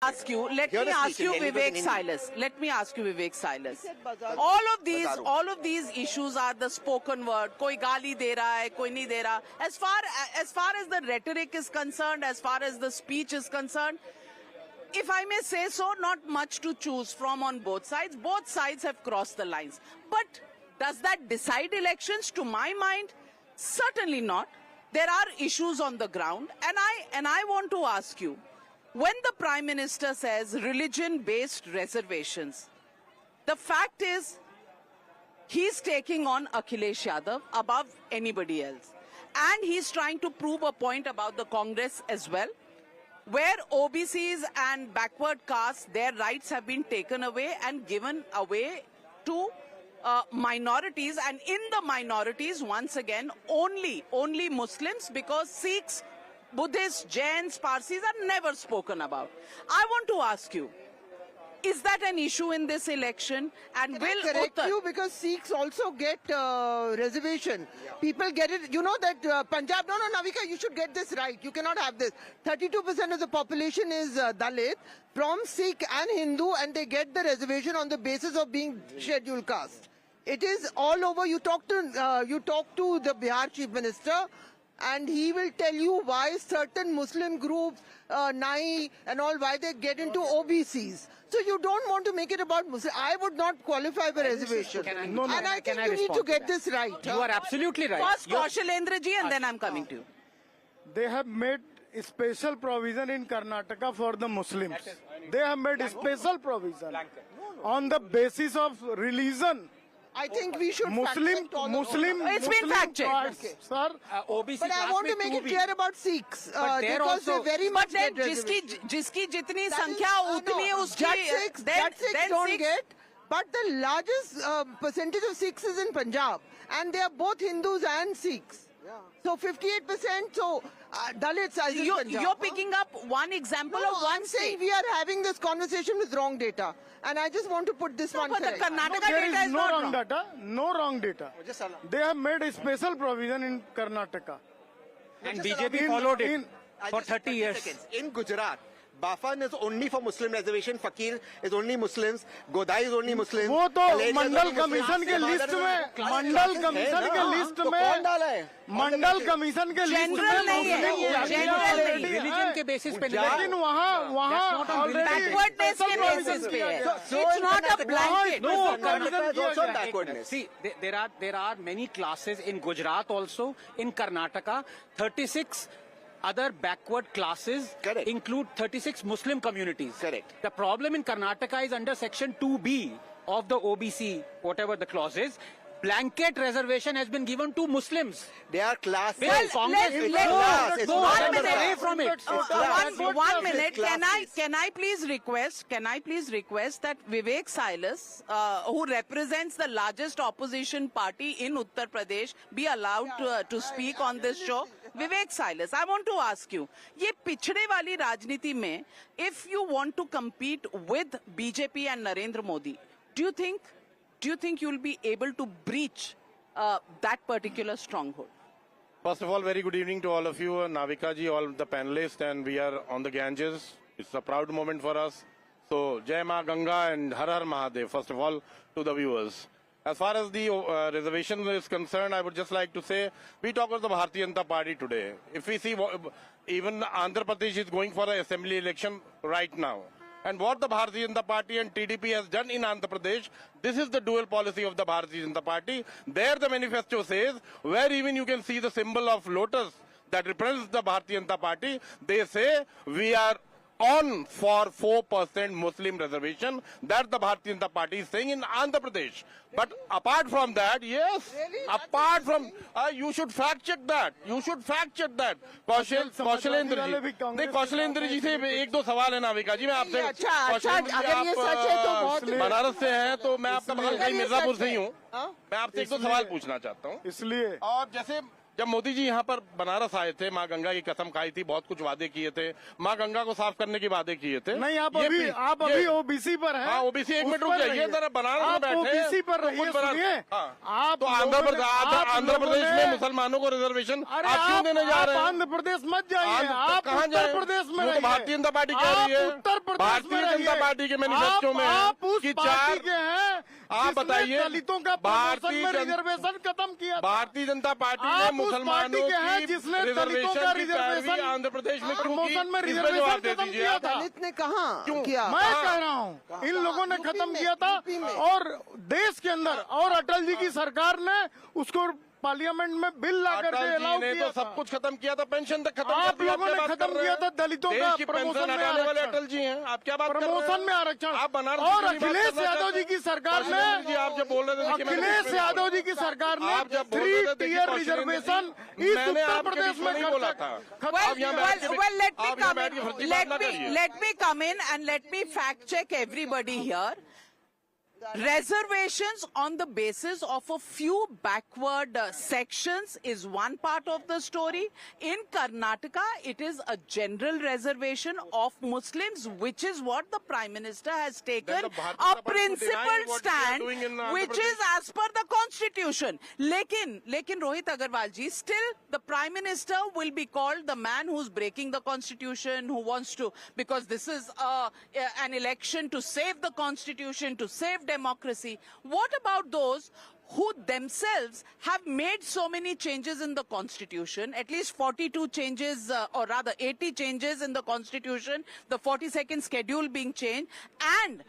ask you, Vivek Silas. Let me ask you, Vivek Silas. All of these issues are the spoken word. कोई गाली दे रहा है, कोई नहीं दे रहा. As far as the rhetoric is concerned, as far as the speech is concerned, if I may say so, not much to choose from on both sides. Both sides have crossed the lines. But does that decide elections? To my mind, certainly not. There are issues on the ground, and I want to ask you, when the Prime Minister says religion-based reservations, the fact is he's taking on Akhilesh Yadav above anybody else. And he's trying to prove a point about the Congress as well, where OBCs and backward castes, their rights have been taken away and given away to minorities, and in the minorities, once again, only Muslims, because Sikhs, Buddhists, Jains, Parsis are never spoken about. I want to ask you, is that an issue in this election? And Can I correct you, because Sikhs also get reservation. Yeah. People get it. You know that Punjab, no, Navika, you should get this right. You cannot have this. 32% of the population is Dalit, from Sikh and Hindu, and they get the reservation on the basis of being scheduled caste. It is all over. You talk to the Bihar Chief Minister, and he will tell you why certain Muslim groups, Nai and all, why they get into OBCs. So you don't want to make it about Muslim. I would not qualify for reservation. I think you need to get this right. You are absolutely right. First Kaushalendra ji, and then I'm coming to you. They have made a special provision in Karnataka for the Muslims. They have made a special provision on the basis of religion. I think we should Muslim. It's been fact-checked. Okay. Sir, OBC but I want to make it clear about Sikhs, because also, they very much then get reservation. जिसकी जितनी संख्या उतनी उसकी That Sikhs don't get. But the largest percentage of Sikhs is in Punjab, and they are both Hindus and Sikhs. Yeah. So 58%. So Dalits are in Punjab. You're picking up one example of one I'm saying we are having this conversation with wrong data, and I just want to put this one but correct. the Karnataka there data is is no not wrong wrong. data. No wrong data. They have made a special provision in Karnataka. and BJP followed it for 30 years. In Gujarat, Bafan is only for Muslim reservation, Fakir is only Muslims, Godai is only Muslims. वो तो मंडल commission के list में मंडल commission के list General नहीं है, general नहीं है। Religion के basis पे नहीं। लेकिन वहाँ Backwardness के basis पे है. It's not a blanket. No, Karnataka is also backwardness. See, there are many classes in Gujarat also, in Karnataka. 36 other backward classes Correct. include 36 Muslim communities. Correct. The problem in Karnataka is under section 2B of the OBC, whatever the clause is, blanket reservation has been given to Muslims. They are classes. Well, Congress is let's go one minute away from it. One minute. Can I please request that Vivek Silas, who represents the largest opposition party in Uttar Pradesh, be allowed to speak on this show? Vivek Silas, I want to ask you, ये पिछड़े वाली राजनीति में, if you want to compete with BJP and Narendra Modi, do you think you'll be able to breach that particular stronghold? First of all, very good evening to all of you, Navika ji, all the panelists, and we are on the Ganges. It's a proud moment for us. So, Jai Ma Ganga and Har Har Mahadev, first of all, to the viewers. As far as the reservation is concerned, I would just like to say, we talk about the Bharatiya Janata Party today. If we see, even Andhra Pradesh is going for an assembly election right now. And what the Bharatiya Janata Party and TDP has done in Andhra Pradesh, this is the dual policy of the Bharatiya Janata Party. There the manifesto says, where even you can see the symbol of lotus that represents the Bharatiya Janata Party, they say we are on for 4% Muslim reservation. That the Bharatiya Janata Party is saying in Andhra Pradesh. But apart from that, yes, apart from, you should fact check that. Kaushalendra जी से एक दो सवाल है नाविका जी, मैं आपसे बनारस से हैं तो मैं आपका बगल कहीं मिर्जापुर से ही हूँ, मैं आपसे एक दो सवाल पूछना चाहता हूँ. इसलिए और जैसे जब मोदी जी यहाँ पर बनारस आए थे, माँ गंगा की कसम खाई थी, बहुत कुछ वादे किए थे, माँ गंगा को साफ करने के वादे किए थे। नहीं, आप ये अभी ओबीसी पर हैं। हाँ, ओबीसी, एक उस मिनट रुक पर जाइए, रहिए। जरा बनारस में आप बैठे ओबीसी पर तो रहिए, खुद बनारस- सुनिए। हाँ। आप तो लोगों ने- आंध्र प्रदेश में मुसलमानों को रिजर्वेशन अरे आप क्यों देने जा रहे हैं? आंध्र प्रदेश मत जाइए, आप कहाँ उत्तर जाए? प्रदेश में वो तो रहिए। भारतीय जनता पार्टी कह रही है, आप उत्तर प्रदेश में भारतीय जनता रहिए। पार्टी के मैनिफेस्टो में है आप उस कि पार्टी के हैं आप जिसने बताइए, दलितों का भारतीय प्रमोशन में जन- रिजर्वेशन खत्म किया था। भारतीय जनता पार्टी ने आप उस मुसलमानों पार्टी के हैं की जिसने दलितों रिजर्वेशन का की रिजर्वेशन पैरवी आंध्र प्रदेश में क्यों की? प्रमोशन में इस पे रिजर्वेशन जवाब दे खत्म दीजिए किया आप। था। दलित ने कहाँ क्यों? किया? मैं कह रहा हूँ इन लोगों ने यूपी खत्म में, किया था यूपी में। और देश के अंदर और अटल जी की सरकार ने उसको पार्लियामेंट में बिल ला अटल करके जी अलाउ ने किया तो था। सब कुछ खत्म किया था, पेंशन तक खत्म आप कर दिया। लोगों ने क्या बात खत्म कर रहे किया हैं? था दलितों देश का की प्रमोशन पेंशन में हटाने वाले आरक्षण। अटल जी हैं। आप क्या बात कर रहे हैं? प्रमोशन में आरक्षण आप बनारस और की बात अखिलेश करना यादव चाहते जी की सरकार हैं? ने जी, आप जब बोल रहे थे देखिए, मैंने अखिलेश कुछ नहीं यादव बोला। जी की सरकार ने आप जब बोल 3 रहे थे, देखिए, टियर क्वेश्चन रिजर्वेशन नहीं- इस मैंने उत्तर आपके प्रदेश बीच में में नहीं कर बोला तक- था। खत्म- आप यहाँ बैठ के- well, let me आप यहाँ come बैठ के in. फर्जी बात ना करिए। Let me come in and let me fact check everybody here. Reservations on the basis of a few backward sections is one part of the story. In Karnataka, it is a general reservation of Muslims, which is what the Prime Minister has taken Then the Bharatiya a Janata Party would deny principled what we are doing stand, in Andhra which is Pradesh. as per the constitution. Lekin Rohit Agarwal ji, still the Prime Minister will be called the man who's breaking the constitution, who wants to, because this is an election to save the constitution, to save democracy. What about those who themselves have made so many changes in the constitution, at least 42 changes, or rather 80 changes in the constitution, the 42nd schedule being changed, and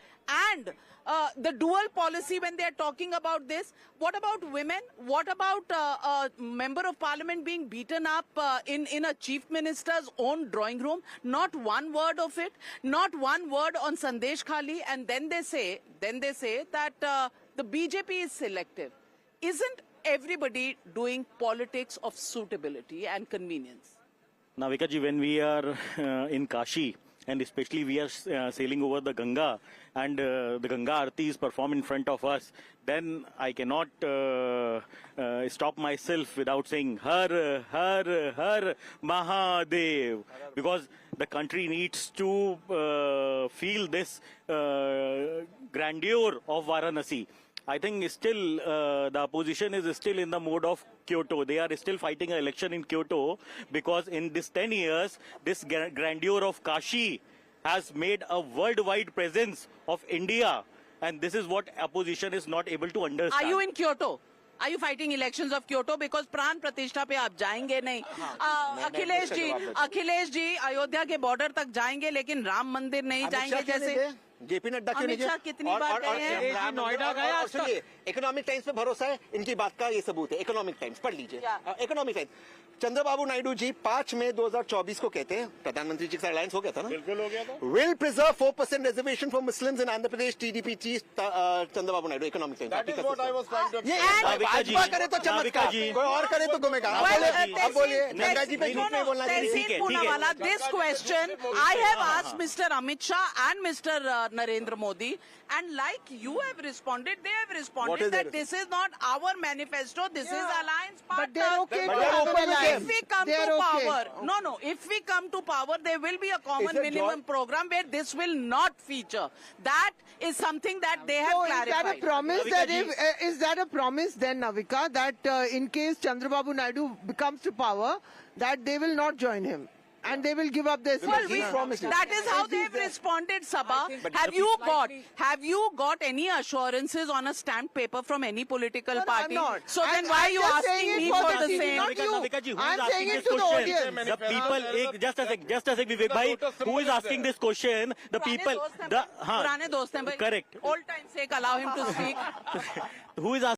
the dual policy when they are talking about this? What about women? What about a member of parliament being beaten up in a chief minister's own drawing room? Not one word of it, not one word on Sandesh Khali, and then they say that the BJP is selective. Isn't everybody doing politics of suitability and convenience? Navika ji, when we are in Kashi, and especially we are sailing over the Ganga, and the Ganga Aarti is performed in front of us, then I cannot stop myself without saying Har Har Har Mahadev, because the country needs to feel this grandeur of Varanasi. I think still the opposition is still in the mode of Kyoto. They are still fighting an election in Kyoto because in this 10 years, this grandeur of Kashi has made a worldwide presence of India. And this is what opposition is not able to understand. Are you in Kyoto? Are you fighting elections of Kyoto? Because प्राण प्रतिष्ठा पे आप जाएंगे नहीं. अखिलेश जी अयोध्या के border तक जाएंगे लेकिन राम मंदिर नहीं जाएंगे जैसे जेपी नड्डा क्यों नहीं अमित शाह गए? कितनी बार गए हैं? नोएडा गए आज तक। सुनिए, इकोनॉमिक टाइम्स पे भरोसा है, इनकी बात का ये सबूत है। इकोनॉमिक टाइम्स पढ़ लीजिए। इकोनॉमिक टाइम्स, चंद्रबाबू नायडू जी 5 मई 2024 को कहते हैं, प्रधानमंत्री जी का अलायंस हो गया था ना, बिल्कुल हो गया था। Will preserve 4% reservation for Muslims in Andhra Pradesh, TDP chief Chandrababu Naidu. Economic times That is what I was trying to ये explain. नाविका जी, भाजपा करे तो नाविका चमत्कार, जी। कोई और करे तो गुमेगा। अब बोलिए, गंगा जी पे झूठ नहीं बोलना चाहिए। ठीक है, ठीक है। Poonawala, this question I have asked Mr. Amit Shah and Mr. Narendra Modi, and like you have responded, they have What responded is that their this is not our manifesto, this is alliance partner. But they're okay But to they're have open an with alliance. If we come They're to okay. power, no, if we come to power, there will be a common Is it minimum program where this will not feature. That is something that they have So is that clarified. a promise Navika that ji. is that a promise then, Navika, that in case Chandrababu Naidu becomes to power, that they will not join him and they will give up their Well, seats? that is how they have responded, Sabha. Have you got any assurances on a stamped paper from any political No, party? I'm not. So then why are you I'm just saying asking it me for for the the TV, same? not you. Navika ji, who is I'm asking saying it this to the question? audience. The people, just a sec, Vivek bhai, who is asking this question? The people, पुराने दोस्त हैं भाई. correct. Old time sake, allow him to speak. Who is asking?